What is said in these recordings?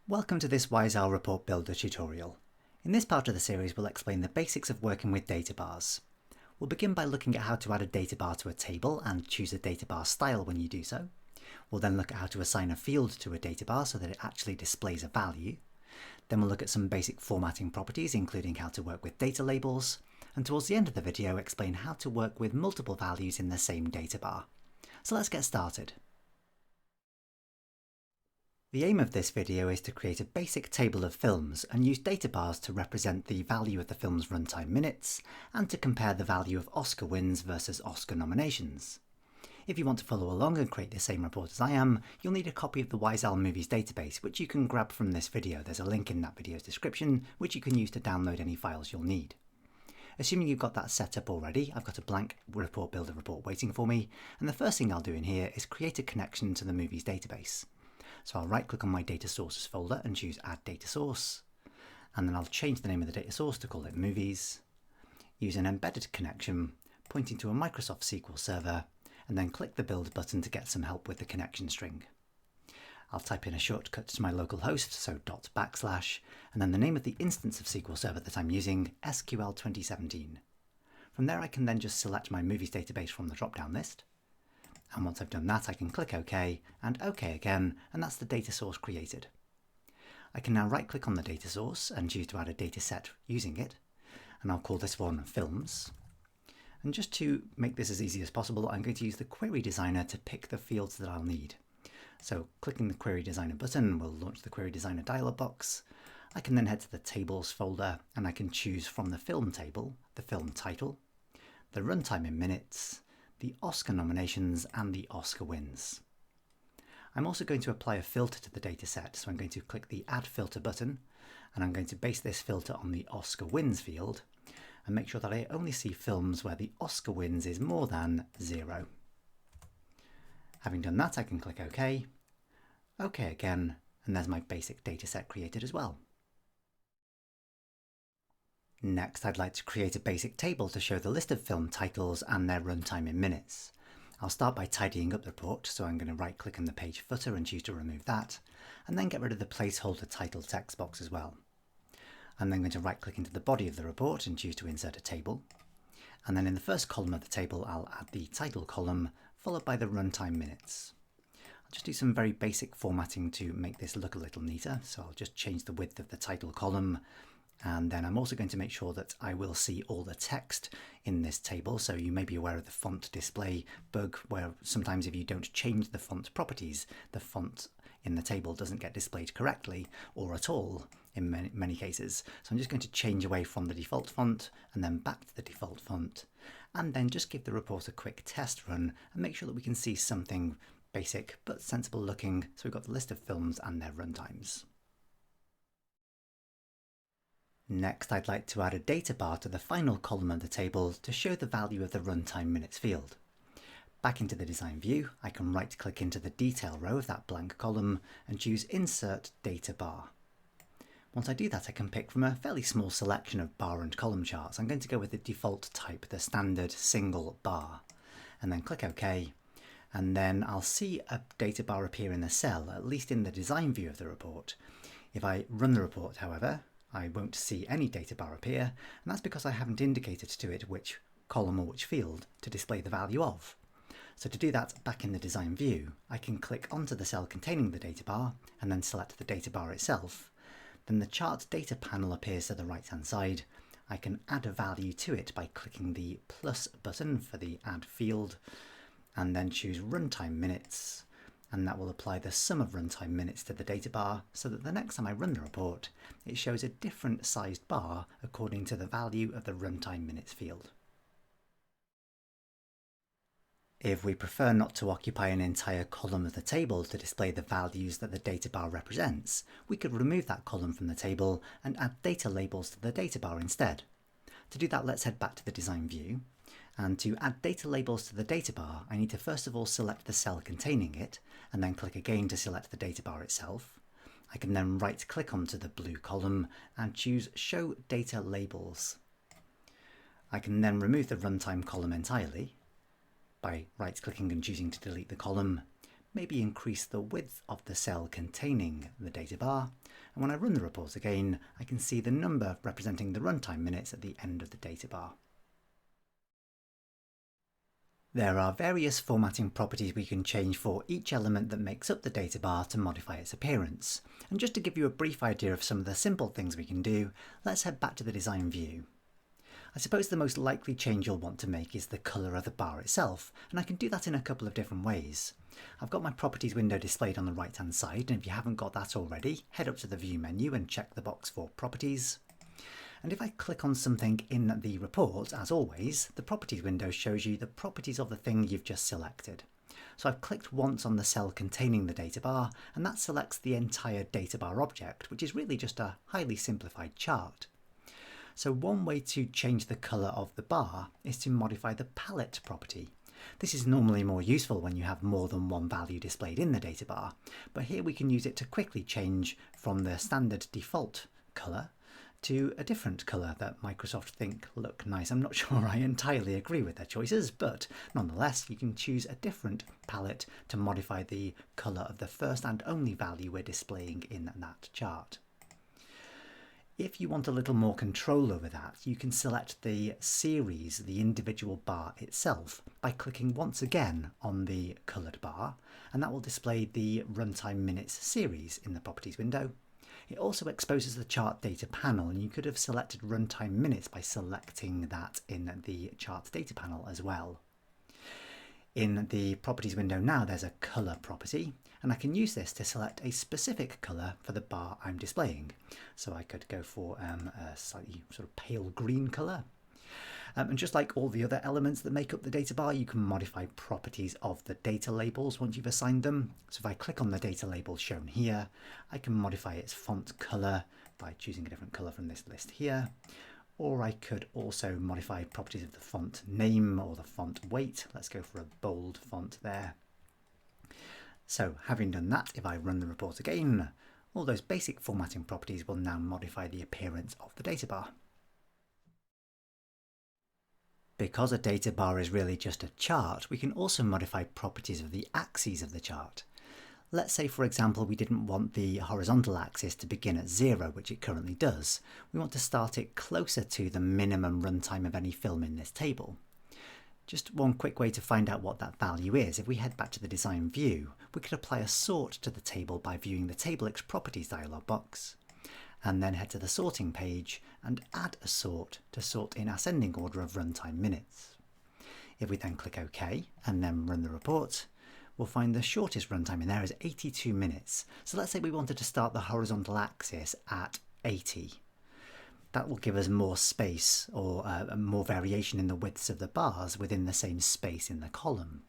Welcome to this WiseOwl Report Builder tutorial. In this part of the series we'll explain the basics of working with data bars. We'll begin by looking at how to add a data bar to a table and choose a data bar style when you do so. We'll then look at how to assign a field to a data bar so that it actually displays a value. Then we'll look at some basic formatting properties, including how to work with data labels, and towards the end of the video explain how to work with multiple values in the same data bar. So let's get started. The aim of this video is to create a basic table of films and use data bars to represent the value of the film's runtime minutes and to compare the value of Oscar wins versus Oscar nominations. If you want to follow along and create the same report as I am, you'll need a copy of the WiseOwl Movies database, which you can grab from this video. There's a link in that video's description, which you can use to download any files you'll need. Assuming you've got that set up already, I've got a blank report builder report waiting for me, and the first thing I'll do in here is create a connection to the Movies database. So I'll right click on my data sources folder and choose add data source, and then I'll change the name of the data source to call it movies, use an embedded connection pointing to a Microsoft SQL server, and then click the build button to get some help with the connection string. I'll type in a shortcut to my local host, so // and then the name of the instance of SQL server that I'm using, SQL 2017. From there I can then just select my movies database from the drop down list. And once I've done that, I can click OK and OK again, and that's the data source created. I can now right click on the data source and choose to add a data set using it, and I'll call this one Films. And just to make this as easy as possible, I'm going to use the Query Designer to pick the fields that I'll need. So clicking the Query Designer button will launch the Query Designer dialog box. I can then head to the Tables folder, and I can choose from the film table the film title, the runtime in minutes, the Oscar nominations and the Oscar wins. I'm also going to apply a filter to the data set, so I'm going to click the Add Filter button, and I'm going to base this filter on the Oscar wins field and make sure that I only see films where the Oscar wins is more than 0. Having done that, I can click OK, OK again, and there's my basic data set created as well. Next, I'd like to create a basic table to show the list of film titles and their runtime in minutes. I'll start by tidying up the report, so I'm going to right click on the page footer and choose to remove that, and then get rid of the placeholder title text box as well. I'm then going to right click into the body of the report and choose to insert a table, and then in the first column of the table I'll add the title column followed by the runtime minutes. I'll just do some very basic formatting to make this look a little neater, so I'll just change the width of the title column. And then I'm also going to make sure that I will see all the text in this table, so you may be aware of the font display bug where sometimes if you don't change the font properties, the font in the table doesn't get displayed correctly or at all in many cases. So I'm just going to change away from the default font and then back to the default font, and then just give the report a quick test run and make sure that we can see something basic but sensible looking. So we've got the list of films and their runtimes. Next, I'd like to add a data bar to the final column of the table to show the value of the runtime minutes field. Back into the design view, I can right click into the detail row of that blank column and choose Insert Data Bar. Once I do that, I can pick from a fairly small selection of bar and column charts. I'm going to go with the default type, the standard single bar, and then click OK. And then I'll see a data bar appear in the cell, at least in the design view of the report. If I run the report, however, I won't see any data bar appear, and that's because I haven't indicated to it which column or which field to display the value of. So to do that, back in the design view, I can click onto the cell containing the data bar and then select the data bar itself. Then the chart data panel appears to the right hand side. I can add a value to it by clicking the plus button for the add field and then choose runtime minutes, and that will apply the sum of runtime minutes to the data bar so that the next time I run the report, it shows a different sized bar according to the value of the runtime minutes field. If we prefer not to occupy an entire column of the table to display the values that the data bar represents, we could remove that column from the table and add data labels to the data bar instead. To do that, let's head back to the design view. And to add data labels to the data bar, I need to first of all select the cell containing it, and then click again to select the data bar itself. I can then right click onto the blue column and choose Show Data Labels. I can then remove the runtime column entirely by right clicking and choosing to delete the column, maybe increase the width of the cell containing the data bar, And when I run the report again, I can see the number representing the runtime minutes at the end of the data bar. There are various formatting properties we can change for each element that makes up the data bar to modify its appearance. And just to give you a brief idea of some of the simple things we can do, let's head back to the design view. I suppose the most likely change you'll want to make is the colour of the bar itself, and I can do that in a couple of different ways. I've got my properties window displayed on the right hand side, and if you haven't got that already, head up to the view menu and check the box for properties. And if I click on something in the report, as always, the properties window shows you the properties of the thing you've just selected. So I've clicked once on the cell containing the data bar, and that selects the entire data bar object, which is really just a highly simplified chart. So one way to change the colour of the bar is to modify the palette property. This is normally more useful when you have more than one value displayed in the data bar, but here we can use it to quickly change from the standard default colour to a different colour that Microsoft think look nice. I'm not sure I entirely agree with their choices, but nonetheless you can choose a different palette to modify the colour of the first and only value we're displaying in that chart. If you want a little more control over that, you can select the series, the individual bar itself, by clicking once again on the coloured bar, and that will display the runtime minutes series in the properties window. It also exposes the chart data panel, and you could have selected runtime minutes by selecting that in the chart data panel as well. In the properties window now there's a colour property, and I can use this to select a specific colour for the bar I'm displaying. So I could go for a slightly sort of pale green colour. And just like all the other elements that make up the data bar, you can modify properties of the data labels once you've assigned them. So if I click on the data label shown here, I can modify its font colour by choosing a different colour from this list here. Or I could also modify properties of the font name or the font weight. Let's go for a bold font there. So having done that, if I run the report again, all those basic formatting properties will now modify the appearance of the data bar. Because a data bar is really just a chart, we can also modify properties of the axes of the chart. Let's say, for example, we didn't want the horizontal axis to begin at 0, which it currently does. We want to start it closer to the minimum runtime of any film in this table. Just one quick way to find out what that value is, if we head back to the design view, we could apply a sort to the table by viewing the TableX properties dialog box, and then head to the sorting page and add a sort to sort in ascending order of runtime minutes. If we then click OK and then run the report, we'll find the shortest runtime in there is 82 minutes. So let's say we wanted to start the horizontal axis at 80. That will give us more space or more variation in the widths of the bars within the same space in the column.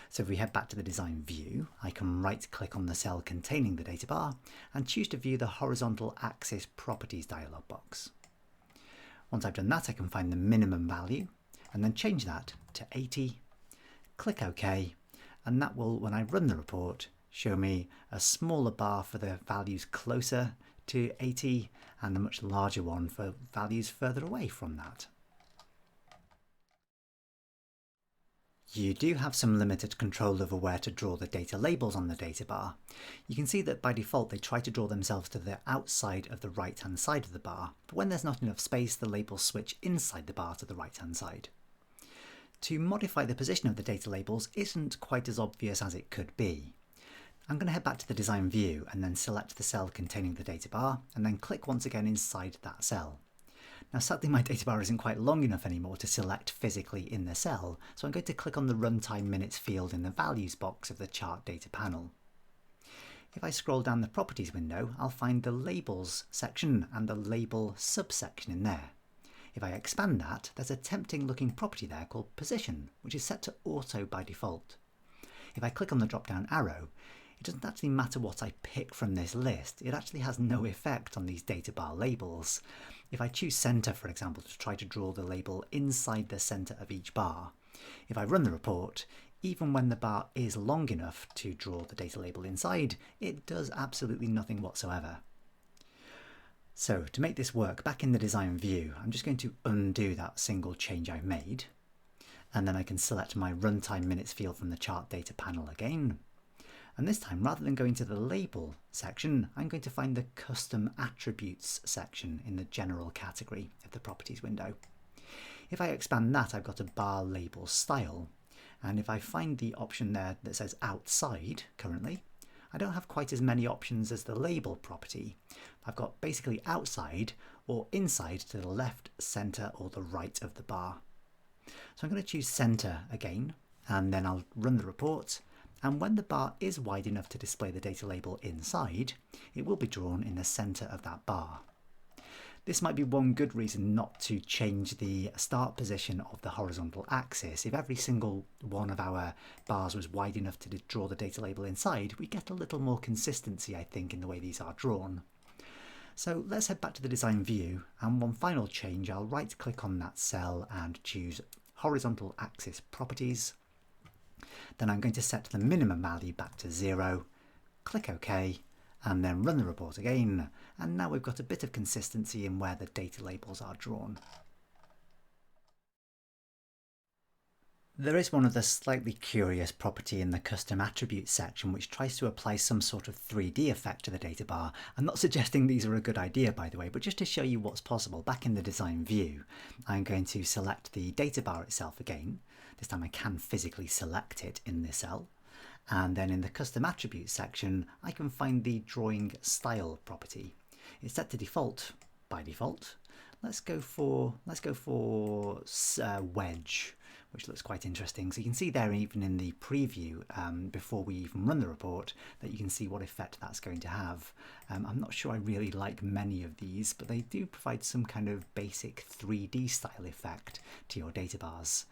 So if we head back to the design view, I can right click on the cell containing the data bar and choose to view the horizontal axis properties dialog box. Once I've done that, I can find the minimum value and then change that to 80, click OK, and that will, when I run the report, show me a smaller bar for the values closer to 80 and a much larger one for values further away from that. You do have some limited control over where to draw the data labels on the data bar. You can see that by default they try to draw themselves to the outside of the right hand side of the bar, but when there's not enough space the labels switch inside the bar to the right hand side. To modify the position of the data labels isn't quite as obvious as it could be. I'm going to head back to the design view and then select the cell containing the data bar and then click once again inside that cell. Now sadly my data bar isn't quite long enough anymore to select physically in the cell, so I'm going to click on the runtime minutes field in the values box of the chart data panel. If I scroll down the properties window, I'll find the labels section and the label subsection in there. If I expand that, there's a tempting looking property there called position, which is set to auto by default. If I click on the drop down arrow, it doesn't actually matter what I pick from this list, it actually has no effect on these data bar labels. If I choose center, for example, to try to draw the label inside the center of each bar, if I run the report, even when the bar is long enough to draw the data label inside, it does absolutely nothing whatsoever. So to make this work, back in the design view, I'm just going to undo that single change I've made, and then I can select my runtime minutes field from the chart data panel again, And this time, rather than going to the label section, I'm going to find the custom attributes section in the general category of the properties window. If I expand that, I've got a bar label style. And if I find the option there that says outside currently, I don't have quite as many options as the label property. I've got basically outside or inside to the left, center, or the right of the bar. So I'm going to choose center again, and then I'll run the report. And when the bar is wide enough to display the data label inside, it will be drawn in the center of that bar. This might be one good reason not to change the start position of the horizontal axis. If every single one of our bars was wide enough to draw the data label inside, we get a little more consistency, I think, in the way these are drawn. So let's head back to the design view, and one final change, I'll right click on that cell and choose horizontal axis properties. Then I'm going to set the minimum value back to 0, click OK, and then run the report again, and now we've got a bit of consistency in where the data labels are drawn. There is one other slightly curious property in the custom attributes section which tries to apply some sort of 3D effect to the data bar. I'm not suggesting these are a good idea, by the way, but just to show you what's possible, back in the design view, I'm going to select the data bar itself again. This time I can physically select it in this cell. And then in the custom attributes section, I can find the drawing style property. It's set to default by default. Let's go for wedge, which looks quite interesting. So you can see there, even in the preview, before we even run the report, that you can see what effect that's going to have. I'm not sure I really like many of these, but they do provide some kind of basic 3D style effect to your data bars.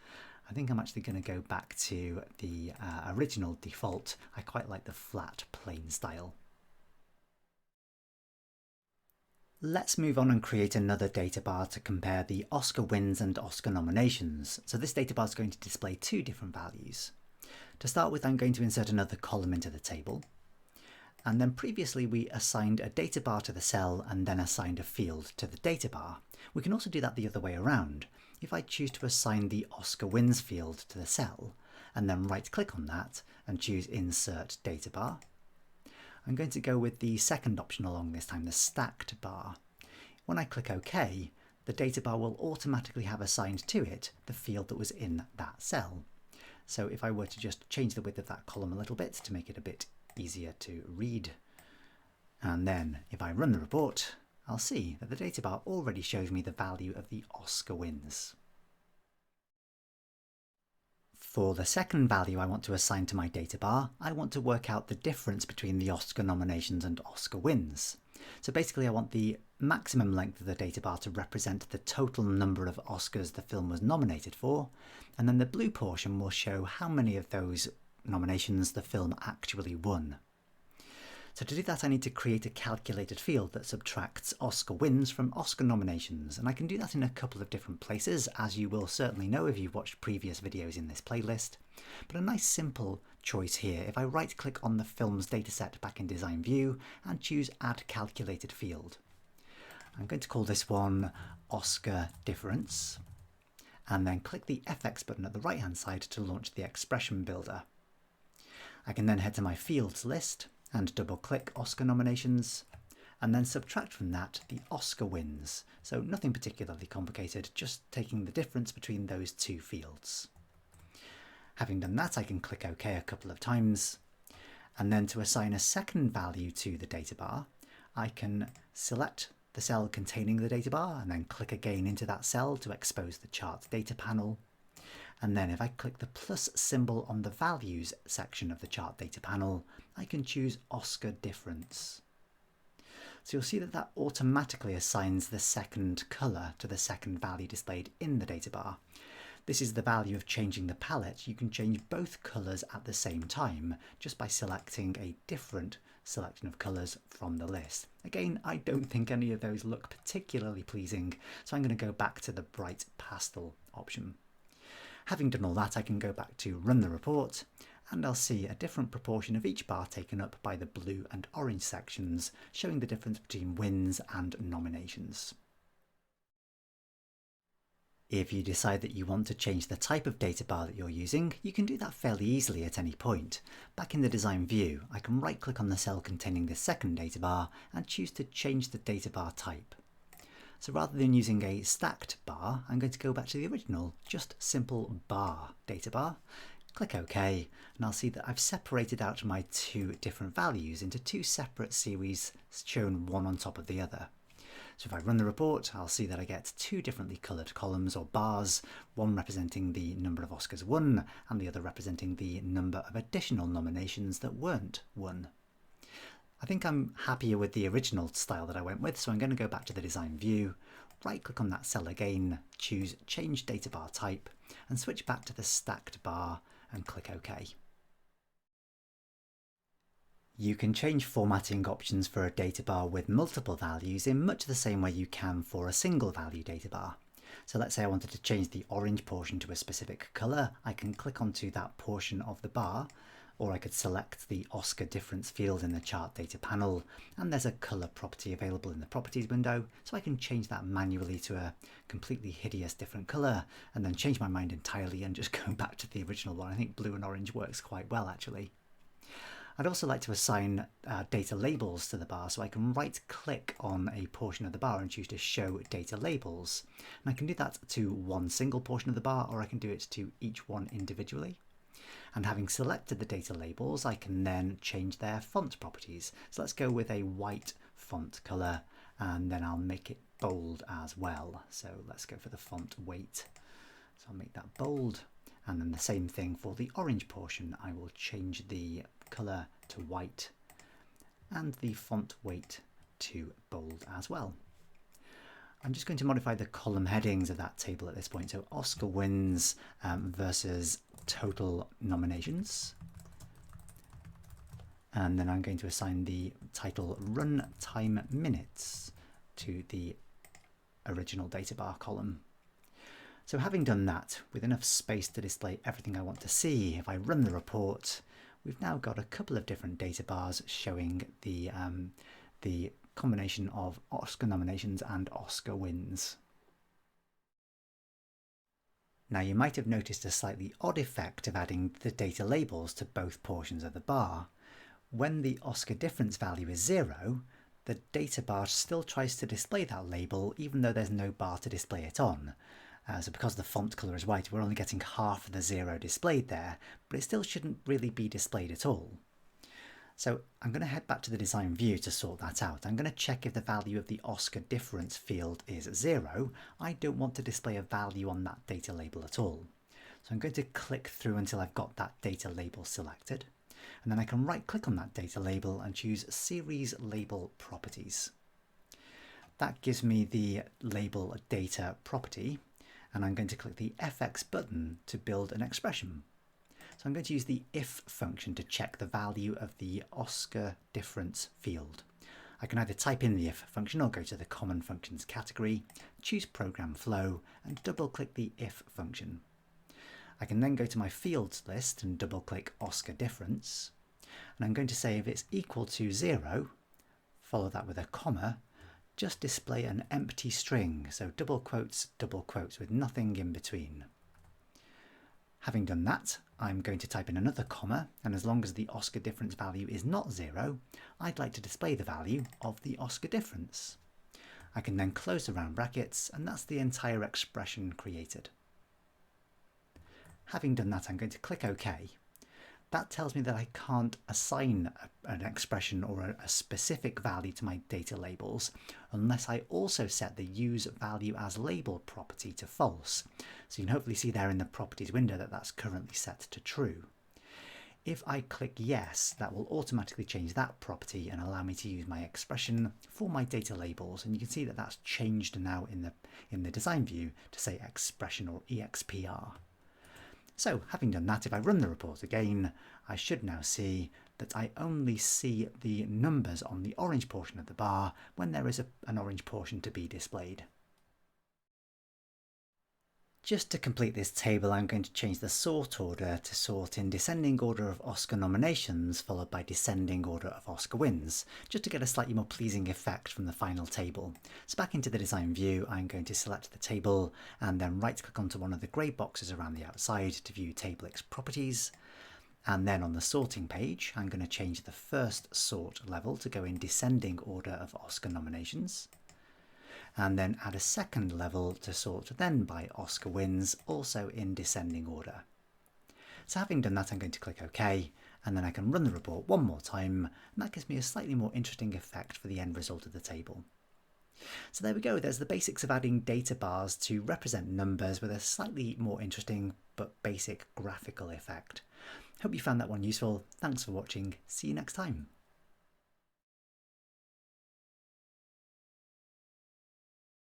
I think I'm actually going to go back to the original default. I quite like the flat plain style. Let's move on and create another data bar to compare the Oscar wins and Oscar nominations. So this data bar is going to display two different values. To start with, I'm going to insert another column into the table. And then previously we assigned a data bar to the cell and then assigned a field to the data bar. We can also do that the other way around. If I choose to assign the Oscar wins field to the cell and then right click on that and choose Insert Data Bar, I'm going to go with the second option along this time, the stacked bar. When I click OK, the data bar will automatically have assigned to it the field that was in that cell. So if I were to just change the width of that column a little bit to make it a bit easier to read, and then if I run the report, I'll see that the data bar already shows me the value of the Oscar wins. For the second value I want to assign to my data bar, I want to work out the difference between the Oscar nominations and Oscar wins. So basically I want the maximum length of the data bar to represent the total number of Oscars the film was nominated for, and then the blue portion will show how many of those nominations the film actually won. So to do that, I need to create a calculated field that subtracts Oscar wins from Oscar nominations, and I can do that in a couple of different places, as you will certainly know if you've watched previous videos in this playlist. But a nice simple choice here, if I right click on the film's dataset back in design view and choose Add Calculated Field. I'm going to call this one Oscar Difference, and then click the FX button at the right hand side to launch the expression builder. I can then head to my fields list and double click Oscar nominations, and then subtract from that the Oscar wins. So nothing particularly complicated, just taking the difference between those two fields. Having done that, I can click OK a couple of times, and then to assign a second value to the data bar, I can select the cell containing the data bar and then click again into that cell to expose the chart data panel. And then if I click the plus symbol on the values section of the chart data panel, I can choose Oscar difference. So you'll see that that automatically assigns the second colour to the second value displayed in the data bar. This is the value of changing the palette. You can change both colours at the same time just by selecting a different selection of colours from the list. Again, I don't think any of those look particularly pleasing, so I'm going to go back to the bright pastel option. Having done all that, I can go back to run the report, and I'll see a different proportion of each bar taken up by the blue and orange sections, showing the difference between wins and nominations. If you decide that you want to change the type of data bar that you're using, you can do that fairly easily at any point. Back in the design view, I can right-click on the cell containing the second data bar and choose to change the data bar type. So rather than using a stacked bar, I'm going to go back to the original, just simple bar data bar. Click OK, and I'll see that I've separated out my two different values into two separate series shown one on top of the other. So if I run the report, I'll see that I get two differently coloured columns or bars, one representing the number of Oscars won and the other representing the number of additional nominations that weren't won. I think I'm happier with the original style that I went with, so I'm going to go back to the design view, right click on that cell again, choose change data bar type and switch back to the stacked bar and click OK. You can change formatting options for a data bar with multiple values in much the same way you can for a single value data bar. So let's say I wanted to change the orange portion to a specific colour. I can click onto that portion of the bar, or I could select the Oscar difference field in the chart data panel, and there's a colour property available in the properties window, so I can change that manually to a completely hideous different colour and then change my mind entirely and just go back to the original one. I think blue and orange works quite well actually. I'd also like to assign data labels to the bar, so I can right click on a portion of the bar and choose to show data labels. And I can do that to one single portion of the bar, or I can do it to each one individually. And having selected the data labels, I can then change their font properties. So let's go with a white font colour, and then I'll make it bold as well. So let's go for the font weight. So I'll make that bold. And then the same thing for the orange portion. I will change the colour to white and the font weight to bold as well. I'm just going to modify the column headings of that table at this point. So Oscar wins versus total nominations. And then I'm going to assign the title run time minutes to the original data bar column. So having done that, with enough space to display everything I want to see, if I run the report, we've now got a couple of different data bars showing the combination of Oscar nominations and Oscar wins. Now you might have noticed a slightly odd effect of adding the data labels to both portions of the bar. When the Oscar difference value is 0, the data bar still tries to display that label even though there's no bar to display it on. So because the font colour is white, we're only getting half of the 0 displayed there, but it still shouldn't really be displayed at all. So I'm going to head back to the design view to sort that out. I'm going to check if the value of the Oscar difference field is 0. I don't want to display a value on that data label at all. So I'm going to click through until I've got that data label selected. And then I can right click on that data label and choose Series Label Properties. That gives me the label data property. And I'm going to click the FX button to build an expression. So I'm going to use the if function to check the value of the Oscar difference field. I can either type in the if function or go to the common functions category, choose program flow and double click the if function. I can then go to my fields list and double click Oscar difference. And I'm going to say if it's equal to 0, follow that with a comma, just display an empty string, so double quotes with nothing in between. Having done that, I'm going to type in another comma, and as long as the Oscar difference value is not 0, I'd like to display the value of the Oscar difference. I can then close the round brackets, and that's the entire expression created. Having done that, I'm going to click OK. That tells me that I can't assign an expression or a specific value to my data labels unless I also set the use value as label property to false. So you can hopefully see there in the properties window that that's currently set to true. If I click yes, that will automatically change that property and allow me to use my expression for my data labels. And you can see that that's changed now in the design view to say expression or EXPR. So having done that, if I run the report again, I should now see that I only see the numbers on the orange portion of the bar when there is an orange portion to be displayed. Just to complete this table, I'm going to change the sort order to sort in descending order of Oscar nominations followed by descending order of Oscar wins, just to get a slightly more pleasing effect from the final table. So back into the design view, I'm going to select the table and then right click onto one of the grey boxes around the outside to view TableX properties. And then on the sorting page, I'm going to change the first sort level to go in descending order of Oscar nominations, and then add a second level to sort then by Oscar wins, also in descending order. So having done that, I'm going to click OK, and then I can run the report one more time, and that gives me a slightly more interesting effect for the end result of the table. So there we go, there's the basics of adding data bars to represent numbers with a slightly more interesting but basic graphical effect. Hope you found that one useful. Thanks for watching. See you next time.